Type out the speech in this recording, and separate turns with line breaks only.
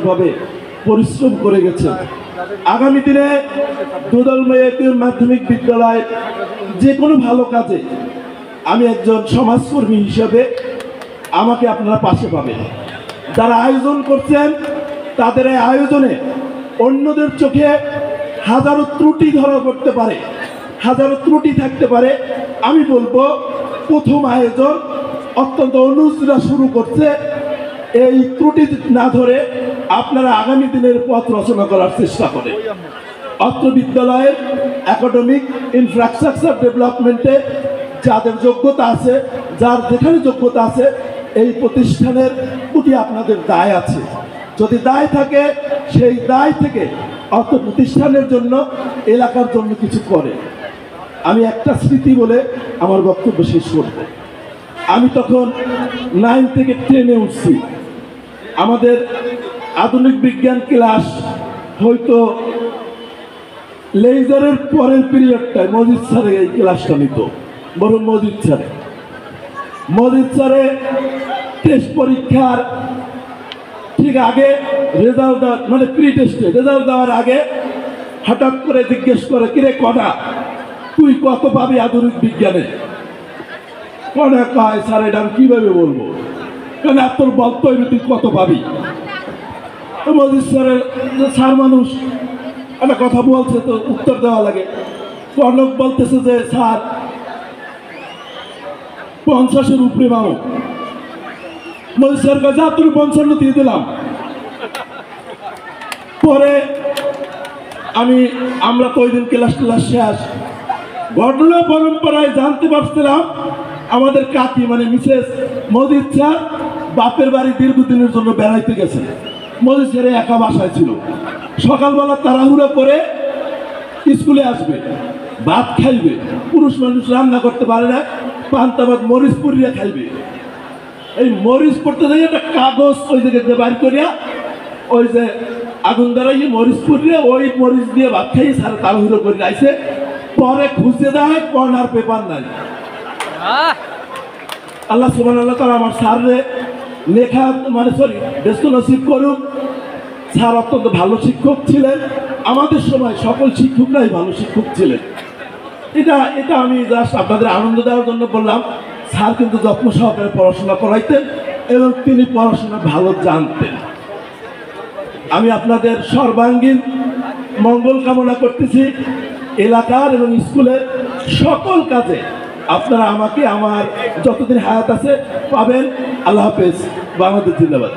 ভাবে পরিশ্রম করে গেছে। আগামী দিনে দুদলময় মাধ্যমিক বিদ্যালয় যে কোনো ভালো কাজে আমি একজন সমাজকর্মী হিসেবে আমাকে আপনারা পাশে পাবেন। যারা আয়োজন করছেন তাদের এই আয়োজনে অন্যদের চোখে হাজারো ত্রুটি ধরা পড়তে পারে, হাজারো ত্রুটি থাকতে পারে। আমি বলবো প্রথম আয়োজন অত্যন্ত অনুজরা শুরু করছে, এই ত্রুটি না ধরে আপনারা আগামী দিনের পথ রচনা করার চেষ্টা করেন। অত্র বিদ্যালয়ের একাডেমিক ইনফ্রাস্ট্রাকচার ডেভেলপমেন্টে যাদের যোগ্যতা আছে, যার যেখানে যোগ্যতা আছে, এই প্রতিষ্ঠানের প্রতি আপনাদের দায় আছে। যদি দায় থাকে সেই দায় থেকে অত্র প্রতিষ্ঠানের জন্য, এলাকার জন্য কিছু করে। আমি একটা স্মৃতি বলে আমার বক্তব্য শেষ করব। আমি তখন 9 থেকে 10-এ উঠছি। আমাদের আধুনিক বিজ্ঞান ক্লাস হয়তো লেজারের পরের পিরিয়ডটায় মজিদ স্যারে এই ক্লাসটা নিত, বরং মজিদ স্যারে টেস্ট পরীক্ষার ঠিক আগে রেজাল্ট দেওয়ার, মানে প্রি টেস্টে রেজাল্ট দেওয়ার আগে হঠাৎ করে জিজ্ঞেস করে, কিরে কটা, তুই কত পাবি আধুনিক বিজ্ঞানে? কটা কয়, স্যার এটা আমি কীভাবে বলবো, কেন তোর বলতে হইবে তুই কত পাবি। মজিদ স্যারের স্যার মানুষ একটা কথা বলছে তো উত্তর দেওয়া লাগে। কনক বলতেছে যে স্যার 50-এর উপরে পাবো। মজিদ স্যার কাছে যা তুমি 55 দিয়ে দিলাম। পরে আমরা তো ওই দিন ক্লাস শেষ। ঘটনা পরম্পরায় জানতে পারছিলাম আমাদের কাকি মানে মিসেস মজিদ স্যার বাপের বাড়ি দীর্ঘদিনের জন্য বেড়াইতে গেছে। মজিদ স্যার একা বাসায় ছিল। সকালবেলা তাড়াহুড়ো করে স্কুলে আসবে, ভাত খাইবে। পুরুষ মানুষ রান্না করতে পারে না, পান্তা ভাত মরিচ পুরিয়া খাইবে। এই মরিচ পড়তে যাই একটা কাগজ ওই জায়গায় বাইর করিয়া ওই যে আগুন দ্বারাই মরিচ পুরিয়া ওই মরিচ দিয়ে ভাত খাই স্যার তাড়াহুড়ো করে আইসে। পরে খুঁজে দেয় কর্নার পেপার নাই। আল্লাহ সুবহানাল্লাহ তাআলা আমার স্যারে লেখা মানে ব্যস্ত নসিব করুক। স্যার অত্যন্ত ভালো শিক্ষক ছিলেন। আমাদের সময় সকল শিক্ষকরাই ভালো শিক্ষক ছিলেন। এটা আমি জাস্ট আপনাদের আনন্দ দেওয়ার জন্য বললাম। স্যার কিন্তু যত্ন সহকারে পড়াশোনা করাইতেন এবং তিনি পড়াশোনা ভালো জানতেন। আমি আপনাদের সর্বাঙ্গীন মঙ্গল কামনা করতেছি। এলাকার এবং স্কুলের সকল কাজে আপনারা আমাকে আমার যতদিন হায়াত আছে পাবেন। আল্লাহ হাফেজ। বাংলাদেশ জিন্দাবাদ।